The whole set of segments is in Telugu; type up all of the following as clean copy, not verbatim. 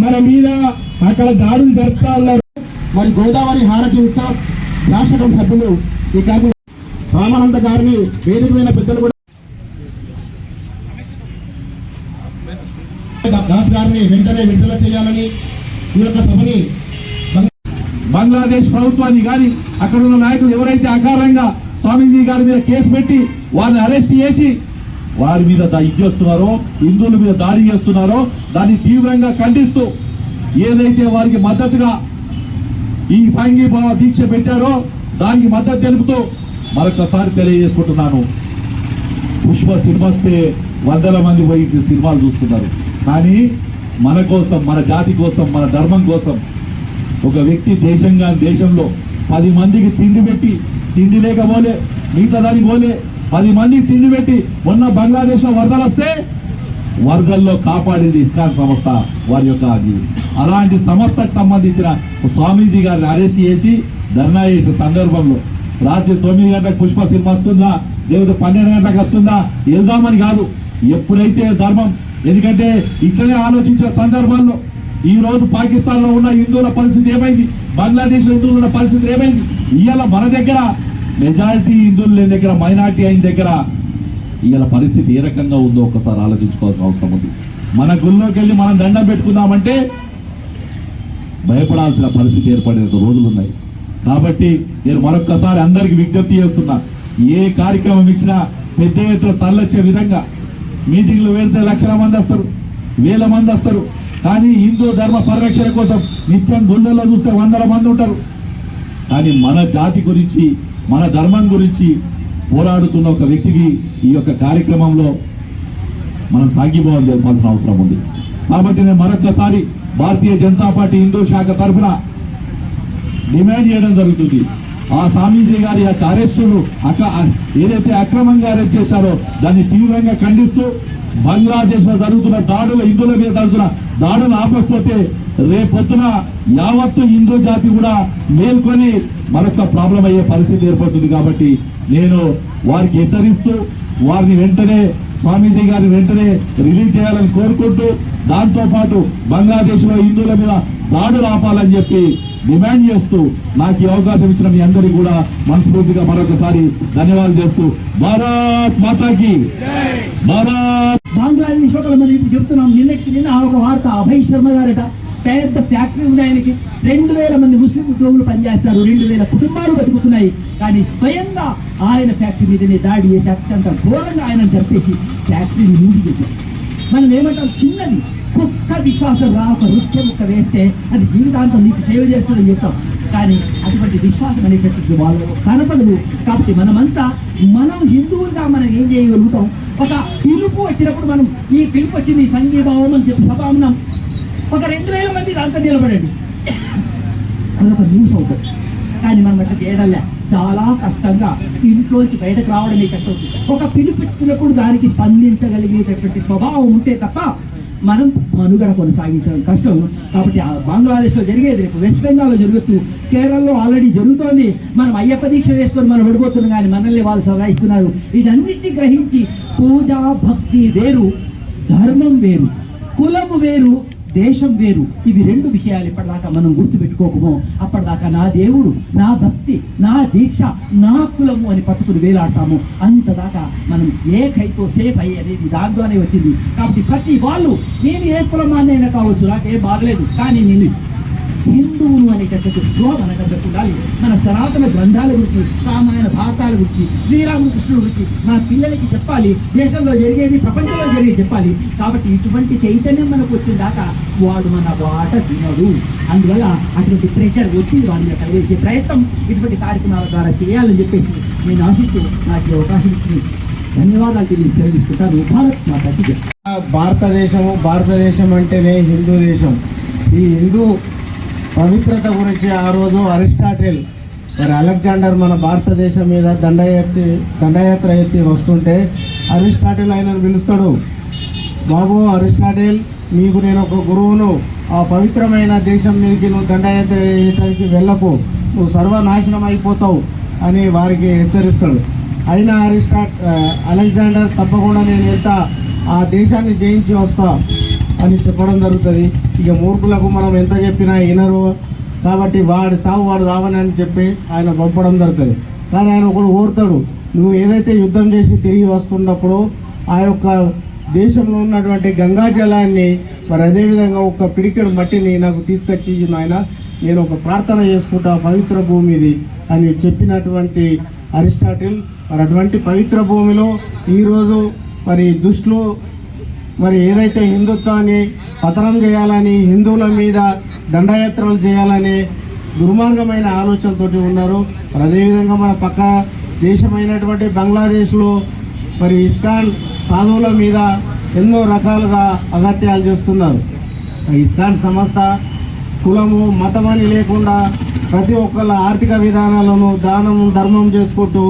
మన మీద అక్కడ దాడులు జరుపుతా ఉన్నారు. మరి గోదావరి హారతి ఉత్సవ రాష్ట్ర సభ్యులు ఈ కార్యక్రమం రామానంద గారిని వేదికమైన పెద్దలు కూడా దాస్ గారిని వెంటనే విడుదల చేయాలని ఈ యొక్క సభని బంగ్లాదేశ్ ప్రభుత్వాన్ని కానీ అక్కడ ఉన్న నాయకులు ఎవరైతే అకారంగా స్వామీజీ గారి మీద కేసు పెట్టి వారిని అరెస్ట్ చేసి వారి మీద ఇది చేస్తున్నారో, హిందువుల మీద దాడి చేస్తున్నారో దాన్ని తీవ్రంగా ఖండిస్తూ ఏదైతే వారికి మద్దతుగా ఈ సంఘీభావ దీక్ష పెట్టారో దానికి మద్దతు తెలుపుతూ మరొకసారి తెలియజేసుకుంటున్నాను. పుష్ప సినిమా వస్తే వందల మంది పోయి సినిమాలు చూస్తున్నారు, కానీ మన కోసం, మన జాతి కోసం, మన ధర్మం కోసం ఒక వ్యక్తి దేశంలో 10 మందికి తిండి పెట్టి, తిండి లేకపోలే మిగతా దానికి పోలే 10 మందికి తిండి పెట్టి మొన్న బంగ్లాదేశ్ లో వరదలు వస్తే వరదల్లో కాపాడింది ఇస్కాన్ సంస్థ వారి యొక్క. అలాంటి సంస్థకు సంబంధించిన స్వామీజీ గారిని అరెస్ట్ చేసి ధర్నా చేసే సందర్భంలో రాత్రి 9 గంటలకు పుష్ప సినిమా వస్తుందా, లేకపోతే 12 గంటలకు వస్తుందా వెళ్దామని కాదు, ఎప్పుడైతే ధర్మం. ఎందుకంటే ఇట్లనే ఆలోచించిన సందర్భంలో ఈ రోజు పాకిస్తాన్ లో ఉన్న హిందువుల పరిస్థితి ఏమైంది, బంగ్లాదేశ్ లో హిందువులు ఉన్న పరిస్థితి ఏమైంది, ఇవాళ మన దగ్గర మెజారిటీ హిందువులు లేని దగ్గర, మైనారిటీ అయిన దగ్గర ఇవాళ పరిస్థితి ఏ రకంగా ఉందో ఒకసారి ఆలోచించుకోవాల్సిన అవసరం ఉంది. మన గుళ్ళోకి వెళ్ళి మనం దండం పెట్టుకుందామంటే భయపడాల్సిన పరిస్థితి ఏర్పడే రోజులు ఉన్నాయి. కాబట్టి నేను మరొక్కసారి అందరికి విజ్ఞప్తి చేస్తున్నా, ఏ కార్యక్రమం ఇచ్చినా పెద్ద ఎత్తున తరలిచ్చే విధంగా మీటింగ్లు పెడితే లక్షల మంది వస్తారు, వేల మంది వస్తారు, కానీ హిందూ ధర్మ పరిరక్షణ కోసం నిత్యం గుళ్ళల్లో చూస్తే వందల మంది ఉంటారు. కానీ మన జాతి గురించి, మన ధర్మం గురించి పోరాడుతున్న ఒక వ్యక్తికి ఈ యొక్క కార్యక్రమంలో మనం సాగిపోవాలని చెప్పాల్సిన అవసరం ఉంది. కాబట్టి నేను మరొకసారి భారతీయ జనతా పార్టీ హిందూ శాఖ తరఫున డిమాండ్ చేయడం జరుగుతుంది. ఆ స్వామీజీ గారి యొక్క అరెస్టును ఏదైతే అక్రమంగా అరెస్ట్ చేశారో దాన్ని తీవ్రంగా ఖండిస్తూ బంగ్లాదేశ్ లో జరుగుతున్న దాడులు, హిందువుల మీద జరుగుతున్న దాడులు ఆపకపోతే రేపొద్దున యావత్తు హిందూ జాతి కూడా మేల్కొని మరొక ప్రాబ్లం అయ్యే పరిస్థితి ఏర్పడుతుంది. కాబట్టి నేను వారికి హెచ్చరిస్తూ వారిని వెంటనే, స్వామీజీ గారిని వెంటనే రిలీజ్ చేయాలని కోరుకుంటూ, దాంతో పాటు బంగ్లాదేశ్ లో హిందువుల మీద దాడులు ఆపాలని చెప్పి డిమాండ్ చేస్తూ నాకు ఈ అవకాశం ఇచ్చిన మీ అందరికీ కూడా మనస్ఫూర్తిగా మరొకసారి ధన్యవాదాలు చేస్తూ భారత్ మాతాకి భారత్. బంగ్లాదేశ్ మనం ఇప్పుడు చెప్తున్నాం. నిన్న ఒక వార్త, అభయ్ శర్మ గారట పెద్ద ఫ్యాక్టరీ ఉంది ఆయనకి, 2000 మంది ముస్లిం ఉద్యోగులు పనిచేస్తారు, 2000 కుటుంబాలు బతుకుతున్నాయి. కానీ స్వయంగా ఆయన ఫ్యాక్టరీ మీదనే దాడి చేసి అత్యంత ఘోరంగా ఆయన చంపేసి ఫ్యాక్టరీని మూసి చేశారు. మనం ఏమంటాం, చిన్నది కుక్క విశ్వాసం ఒక నృత్య ముక్క వేస్తే అది జీవితాంతం నీకు సేవ చేస్తుందని చెప్తాం. కానీ అటువంటి విశ్వాసం అనేటటువంటి వాళ్ళు కనపడదు. కాబట్టి మనం హిందువులుగా మనం ఏం చేయగలుగుతాం, ఒక పిలుపు వచ్చినప్పుడు మనం ఈ పిలుపు వచ్చింది సంఘీభావం అని చెప్పి సభ ఉన్నాం, ఒక 2000 మంది దాంతో నిలబడండి, అదొక న్యూస్ అవుతుంది. కానీ మనం అట్లా చేయడంలే, చాలా కష్టంగా ఇంట్లోంచి బయటకు రావడమే కష్టం. ఒక పిలుపు ఇచ్చినప్పుడు దానికి స్పందించగలిగేటటువంటి స్వభావం ఉంటే తప్ప మనం మనుగడ కొనసాగించడం కష్టం. కాబట్టి బంగ్లాదేశ్ లో జరిగేది రేపు వెస్ట్ బెంగాల్లో జరగచ్చు, కేరళలో ఆల్రెడీ జరుగుతోంది. మనం అయ్యప్ప దీక్ష వేసుకొని మనం పడిపోతున్నాం, కానీ మనల్ని వాళ్ళు సదాయిస్తున్నారు. వీటన్నిటిని గ్రహించి పూజా భక్తి వేరు, ధర్మం వేరు, కులము వేరు, దేశం వేరు. ఇవి 2 విషయాలు ఇప్పటిదాకా మనం గుర్తుపెట్టుకోకమో అప్పటిదాకా నా దేవుడు, నా భక్తి, నా దీక్ష, నా కులము అని పట్టుకుని వేలాడతాము. అంతదాకా మనం ఏ కైతో సేఫ్ అయ్యి అనేది దాంట్లోనే వచ్చింది. కాబట్టి ప్రతి వాళ్ళు, నేను ఏ కులమాన్నైనా కావచ్చు, నాకేం బాగలేదు, కానీ నేను హిందువులు అనేటటువంటి స్లో మనకు ఉండాలి. మన సనాతన గ్రంథాల గురించి, రామాయణ భారతాల గురించి, శ్రీరామకృష్ణుల గురించి మన పిల్లలకి చెప్పాలి. దేశంలో జరిగేది, ప్రపంచంలో జరిగేది చెప్పాలి. కాబట్టి ఇటువంటి చైతన్యం మనకు వచ్చిన దాకా వాడు మన బాట తినడు. అందువల్ల అటువంటి ప్రెషర్ వచ్చి వాడిని కలిగేసే ప్రయత్నం ఇటువంటి కార్యక్రమాల ద్వారా చేయాలని చెప్పేసి నేను ఆశిస్తూ నాకు ఈ అవకాశం ఇచ్చి ధన్యవాదాలు తెలియజేసుకుంటాను. భారత్ మాతాకి. భారతదేశం అంటేనే హిందూ దేశం. ఈ హిందూ పవిత్రత గురించి ఆ రోజు అరిస్టాటిల్, మరి అలెగ్జాండర్ మన భారతదేశం మీద దండయాత్ర ఎత్తి వస్తుంటే అరిస్టాటిల్ ఆయనను పిలుస్తాడు, బాబు అరిస్టాటిల్, నీకు నేను ఒక గురువును, ఆ పవిత్రమైన దేశం మీదకి నువ్వు దండయాత్ర చేయడానికి వెళ్ళకు, నువ్వు సర్వనాశనం అయిపోతావు అని వారికి హెచ్చరిస్తాడు. అయినా అలెగ్జాండర్ తప్పకుండా నేను వెళ్తా, ఆ దేశాన్ని జయించి వస్తా, అని చెప్పడం జరుగుతుంది. ఇక మూర్ఖులకు మనం ఎంత చెప్పినా వినరు కాబట్టి వాడి సావు వాడు సావని అని చెప్పి ఆయన పంపడం జరుగుతుంది. కానీ ఆయన ఒకడు ఓడతాడు, నువ్వు ఏదైతే యుద్ధం చేసి తిరిగి వస్తున్నప్పుడు ఆ యొక్క దేశంలో ఉన్నటువంటి గంగా జలాన్ని మరి అదేవిధంగా ఒక పిడికెడు మట్టిని నాకు తీసుకొచ్చి ఆయన నేను ఒక ప్రార్థన చేసుకుంటా, పవిత్ర భూమి ఇది అని చెప్పినటువంటి అరిస్టాటిల్ మరి అటువంటి పవిత్ర భూమిలో ఈరోజు మరి దుష్టులు మరి ఏదైతే హిందుత్వాన్ని పతనం చేయాలని, హిందువుల మీద దండయాత్రలు చేయాలని దుర్మార్గమైన ఆలోచనతో ఉన్నారు. మరి అదేవిధంగా మన పక్క దేశమైనటువంటి బంగ్లాదేశ్లో మరి ఇస్కాన్ సాధువుల మీద ఎన్నో రకాలుగా అగత్యాలు చేస్తున్నారు. ఇస్కాన్ సంస్థ కులము మతం అని లేకుండా ప్రతి ఒక్కళ్ళ ఆర్థిక విధానాలను దానం ధర్మం చేసుకుంటూ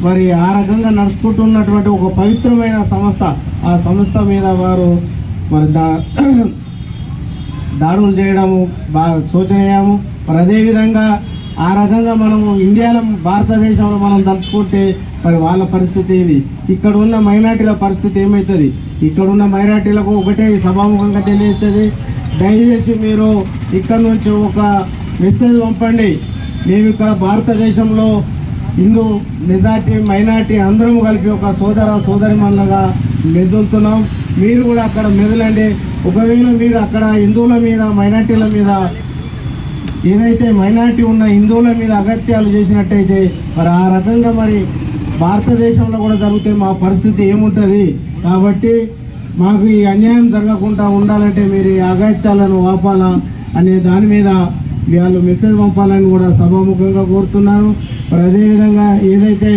మరి ఆ రకంగా నడుచుకుంటున్నటువంటి ఒక పవిత్రమైన సంస్థ. ఆ సంస్థ మీద వారు మరి దాడులు చేయడము బాగా శోచనీయము. మరి అదేవిధంగా ఆ రకంగా మనము ఇండియాలో భారతదేశంలో మనం తలుచుకుంటే మరి వాళ్ళ పరిస్థితి ఇది. ఇక్కడ ఉన్న మైనార్టీల పరిస్థితి ఏమవుతుంది? ఇక్కడ ఉన్న మైనార్టీలకు ఒకటే సభాముఖంగా తెలియచేది, దయచేసి మీరు ఇక్కడ నుంచి ఒక మెసేజ్ పంపండి. మేము ఇక్కడ భారతదేశంలో హిందూ మెజార్టీ మైనార్టీ అందరం కలిపి ఒక సోదరిమణులుగా మెదులుతున్నాం. మీరు కూడా అక్కడ మెదలండి. ఒకవేళ మీరు అక్కడ హిందువుల మీద మైనార్టీల మీద ఏదైతే మైనార్టీ ఉన్న హిందువుల మీద అగత్యాలు చేసినట్టయితే మరి ఆ రకంగా మరి భారతదేశంలో కూడా జరిగితే మా పరిస్థితి ఏముంటుంది? కాబట్టి మాకు ఈ అన్యాయం జరగకుండా ఉండాలంటే మీరు ఈ అగత్యాలను ఆపాలా అనే దాని మీద వాళ్ళు మెసేజ్ పంపాలని కూడా సభాముఖంగా కోరుతున్నాను. మరి అదేవిధంగా ఏదైతే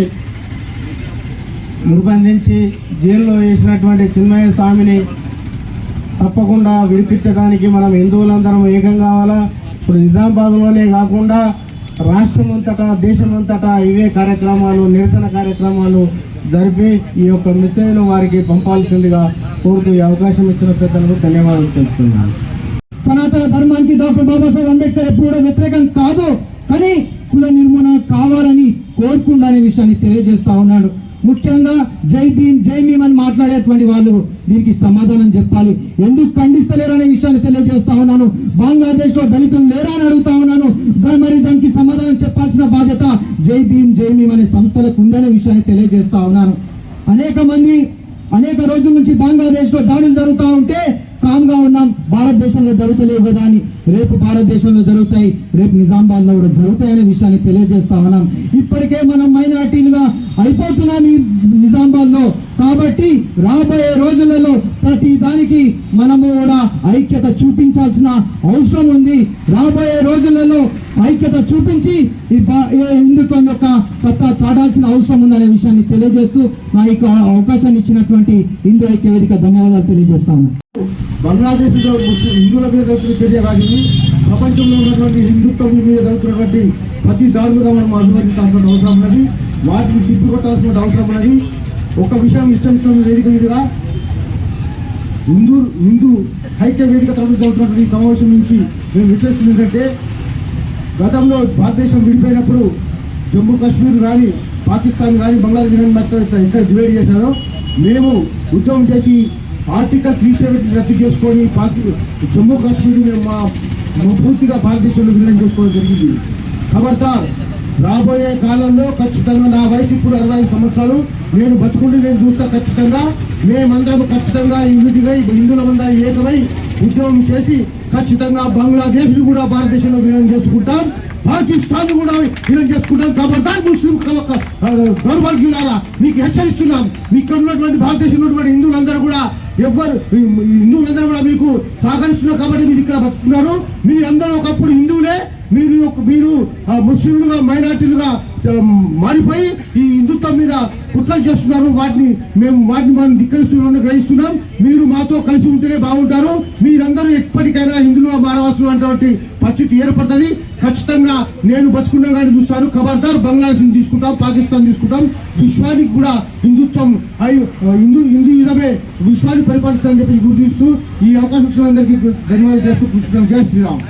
నిర్బంధించి జైల్లో వేసినటువంటి చిన్మయ స్వామిని తప్పకుండా విడిపించడానికి మనం హిందువులందరం ఏకం కావాలా. ఇప్పుడు నిజామాబాద్లోనే కాకుండా రాష్ట్రం అంతటా దేశం అంతటా ఇవే కార్యక్రమాలు, నిరసన కార్యక్రమాలు జరిపి ఈ యొక్క మెసేజ్ను వారికి పంపాల్సిందిగా కోరుతూ ఈ అవకాశం ఇచ్చిన పెద్దలకు ధన్యవాదాలు తెలుపుతున్నాను. సనాతన ధర్మానికి డాక్టర్ బాబాసాహెబ్ అంబేద్కర్ ఎప్పుడు కూడా వ్యతిరేకం కాదు, కానీ కుల నిర్మూలన కావాలని కోరుకుండా అనే విషయాన్ని తెలియజేస్తా ఉన్నాడు. ముఖ్యంగా జై భీమ్ జై భీమ్ అని మాట్లాడేటువంటి వాళ్ళు దీనికి సమాధానం చెప్పాలి. ఎందుకు ఖండిస్తలేరు అనే విషయాన్ని తెలియజేస్తా ఉన్నాను. బంగ్లాదేశ్ లో దళితులు లేరా అని అడుగుతా ఉన్నాను. మరి దానికి సమాధానం చెప్పాల్సిన బాధ్యత జై భీమ్ అనే సంస్థలకు ఉందనే విషయాన్ని తెలియజేస్తా ఉన్నాను. అనేక రోజుల నుంచి బంగ్లాదేశ్ లో దాడులు జరుగుతూ ఉంటే కామ్గా ఉన్నాం. భారతదేశంలో జరుగుతలేవు కదా అని. రేపు భారతదేశంలో జరుగుతాయి, రేపు నిజామాబాద్ లో కూడా జరుగుతాయనే విషయాన్ని తెలియజేస్తా ఉన్నాం. ఇప్పటికే మనం మైనార్టీలుగా అయిపోతున్నాం ఈ నిజామాబాద్ లో. కాబట్టి రాబోయే రోజులలో ప్రతి దానికి మనము కూడా ఐక్యత చూపించాల్సిన అవసరం ఉంది. రాబోయే రోజులలో ఐక్యత చూపించి ఈ హిందుత్వం యొక్క సత్తా చాటాల్సిన అవసరం ఉందనే విషయాన్ని తెలియజేస్తూ నా యొక్క అవకాశాన్ని ఇచ్చినటువంటి హిందూ ఐక్య వేదిక ధన్యవాదాలు తెలియజేస్తాను. బంగ్లాదేశ్లో ముస్లిం హిందువుల మీద జరుగుతున్న చర్య కాదు, ప్రపంచంలో ఉన్నటువంటి హిందుత్వం మీద జరుగుతున్నటువంటి ప్రతి దాడులుగా మనం అభివర్ణించాల్సిన అవసరం ఉన్నది. వాటిని తిప్పికొట్టాల్సిన అవసరం ఉన్నది. ఒక విషయం ఇష్టం వేదిక మీదుగా హిందూ ఐక్య వేదిక తరఫున జరుగుతున్నటువంటి ఈ సమావేశం నుంచి మేము విశ్లేషిస్తుంది ఏంటంటే, గతంలో భారతదేశం విడిపోయినప్పుడు జమ్మూ కాశ్మీర్ కానీ పాకిస్తాన్ కానీ బంగ్లాదేశ్ కానీ ఎంత డివైడ్ చేశారో మేము ఉద్యమం చేసి ఆర్టికల్ 370 రద్దు చేసుకొని జమ్మూ కాశ్మీర్ మేము పూర్తిగా భారతదేశంలో విలీనం చేసుకోవడం జరిగింది. ఖబర్దార్, రాబోయే కాలంలో ఖచ్చితంగా నా వయసు ఇప్పుడు 65 సంవత్సరాలు, నేను బతుకుండి నేను చూస్తా. ఖచ్చితంగా మేమందరం ఖచ్చితంగా యూనిటీగా హిందువులమందా ఏకమై ఉద్యమం చేసి ఖచ్చితంగా బంగ్లాదేశ్ కూడా భారతదేశంలో విలీనం చేసుకుంటాం, పాకిస్తాన్ కూడా విలీనం చేసుకుంటాం. ఖబర్దార్ ముస్లిం దౌర్భాగ్యులారా, మీకు హెచ్చరిస్తున్నాం. ఇక్కడ ఉన్నటువంటి భారతదేశంలో ఉన్నటువంటి హిందువులందరూ కూడా హిందువులందరూ కూడా మీకు సహకరిస్తున్నారు కాబట్టి మీరు ఇక్కడ బతుకున్నారు. మీరందరూ ఒకప్పుడు హిందువులే, మీరు ముస్లింలుగా మైనార్టీలుగా మారిపోయి ఈ హిందుత్వం మీద కుట్రలు చేస్తున్నారు. వాటిని మనం ధిక్కరిస్తున్నాం, గ్రహిస్తున్నాం. మీరు మాతో కలిసి ఉంటేనే బాగుంటారు. మీరందరూ ఎప్పటికైనా హిందువులుగా మారవలసిన అటువంటి పరిస్థితి ఏర్పడుతుంది. ఖచ్చితంగా నేను బతుకున్నా కానీ చూస్తాను. ఖబర్దార్, బంగ్లాదేశ్ తీసుకుంటాం, పాకిస్తాన్ తీసుకుంటాం. విశ్వానికి కూడా హిందుత్వం హిందూయిజమే విశ్వాన్ని పరిపాలిస్తానని చెప్పి గుర్తిస్తూ ఈ అవకాశం ఇచ్చిన అందరికీ ధన్యవాదాలు చేస్తూ కృష్ణ జై శ్రీరామ్.